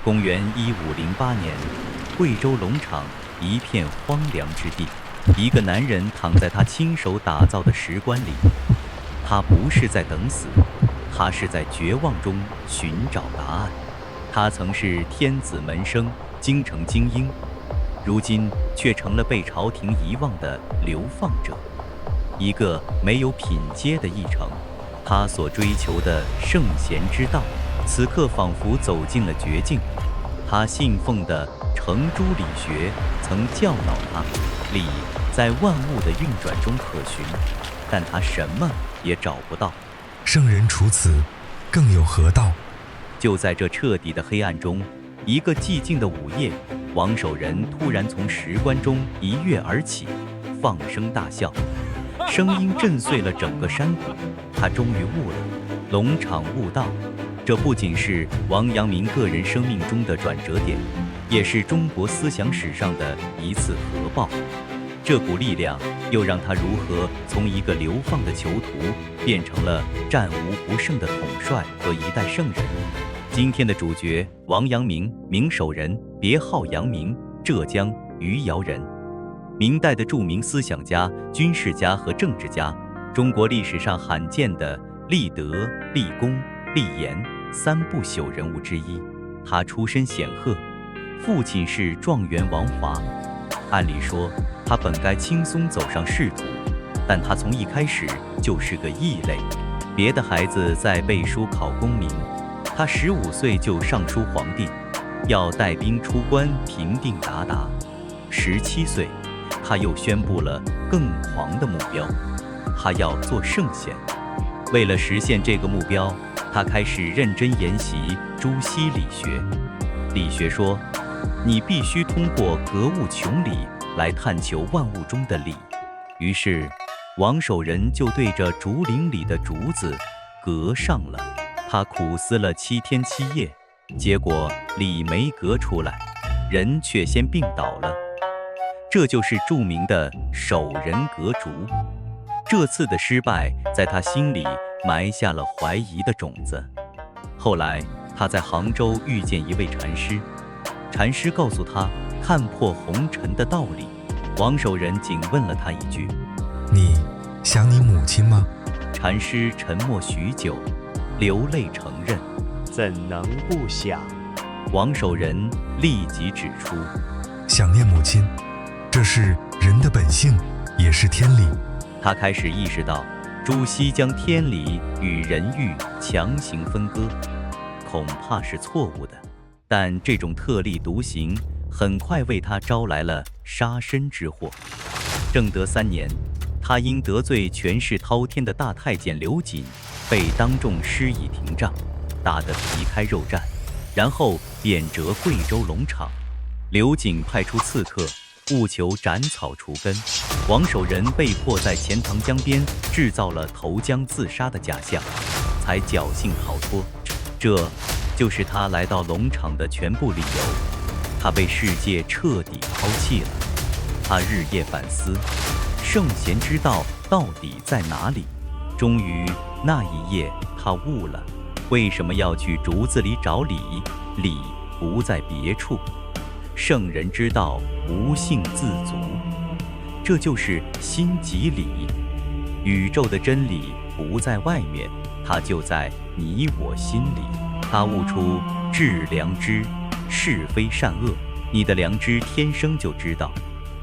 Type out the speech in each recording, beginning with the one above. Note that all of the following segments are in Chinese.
公元1508年，贵州龙场一片荒凉之地，一个男人躺在他亲手打造的石棺里。他不是在等死，他是在绝望中寻找答案。他曾是天子门生，京城精英，如今却成了被朝廷遗忘的流放者，一个没有品阶的议程。他所追求的圣贤之道，此刻仿佛走进了绝境。他信奉的程朱理学曾教导他，理在万物的运转中可循，但他什么也找不到。圣人除此，更有何道？就在这彻底的黑暗中，一个寂静的午夜，王守仁突然从石棺中一跃而起，放声大笑，声音震碎了整个山谷。他终于悟了，龙场悟道。这不仅是王阳明个人生命中的转折点，也是中国思想史上的一次核爆。这股力量又让他如何从一个流放的囚徒变成了战无不胜的统帅和一代圣人。今天的主角王阳明，名守仁，别号阳明，浙江余姚人，明代的著名思想家、军事家和政治家，中国历史上罕见的立德、立功、立言三不朽人物之一。他出身显赫，父亲是状元王华。按理说，他本该轻松走上仕途，但他从一开始就是个异类。别的孩子在背书考功名，他15岁就上书皇帝，要带兵出关平定鞑靼。17岁，他又宣布了更狂的目标，他要做圣贤。为了实现这个目标，他开始认真研习朱熹理学。理学说，你必须通过格物穷理来探求万物中的理。于是，王守仁就对着竹林里的竹子格上了。他苦思了7天7夜，结果理没格出来，人却先病倒了。这就是著名的守仁格竹。这次的失败在他心里埋下了怀疑的种子。后来他在杭州遇见一位禅师，禅师告诉他看破红尘的道理。王守仁仅问了他一句：你想你母亲吗？禅师沉默许久，流泪承认：怎能不想？王守仁立即指出：想念母亲，这是人的本性，也是天理。他开始意识到，朱熹将天理与人欲强行分割，恐怕是错误的。但这种特立独行很快为他招来了杀身之祸。正德3年，他因得罪权势滔天的大太监刘瑾，被当众施以廷杖，打得皮开肉绽，然后贬谪贵州龙场。刘瑾派出刺客，务求斩草除根。王守仁被迫在钱塘江边制造了投江自杀的假象，才侥幸逃脱。这就是他来到龙场的全部理由。他被世界彻底抛弃了。他日夜反思，圣贤之道到底在哪里？终于那一夜，他悟了，为什么要去竹子里找理？理不在别处。圣人之道，无性自足，这就是心即理。宇宙的真理不在外面，它就在你我心里。他悟出致良知，是非善恶，你的良知天生就知道。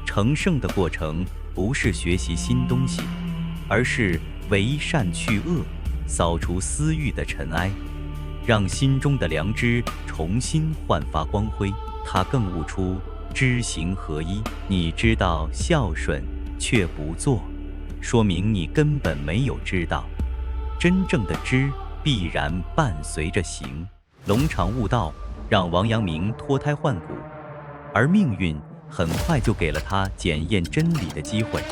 成圣的过程不是学习新东西，而是为善去恶，扫除私欲的尘埃，让心中的良知重新焕发光辉。他更悟出知行合一。你知道孝顺却不做，说明你根本没有知道。真正的知必然伴随着行。龙场悟道让王阳明脱胎换骨，而命运很快就给了他检验真理的机会。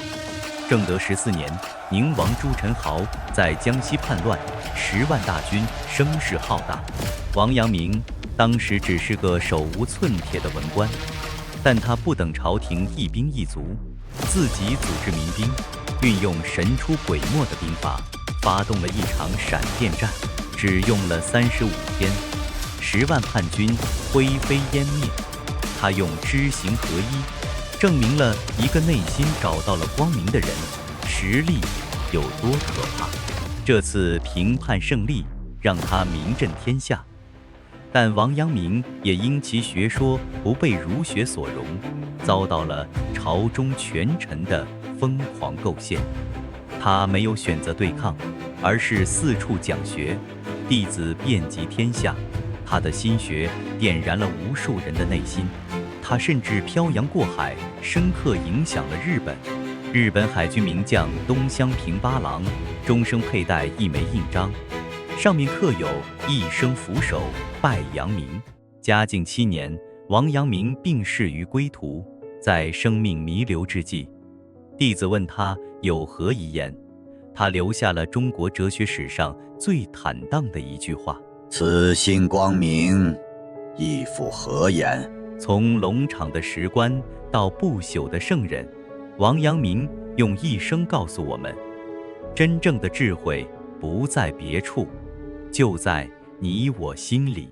正德14年，宁王朱宸濠在江西叛乱，10万大军声势浩大。王阳明当时只是个手无寸铁的文官，但他不等朝廷一兵一卒，自己组织民兵，运用神出鬼没的兵法，发动了一场闪电战，只用了35天10万叛军灰飞烟灭。他用知行合一，证明了一个内心找到了光明的人，实力有多可怕。这次平叛胜利让他名震天下，但王阳明也因其学说不被儒学所容，遭到了朝中权臣的疯狂构陷。他没有选择对抗，而是四处讲学，弟子遍及天下。他的心学点燃了无数人的内心，他甚至漂洋过海，深刻影响了日本。日本海军名将东乡平八郎终生佩戴一枚印章，上面刻有“一生俯首拜阳明”。嘉靖7年，王阳明病逝于归途，在生命弥留之际，弟子问他有何遗言，他留下了中国哲学史上最坦荡的一句话：“此心光明，亦复何言？”从龙场的石棺到不朽的圣人，王阳明用一生告诉我们，真正的智慧不在别处，就在你我心里。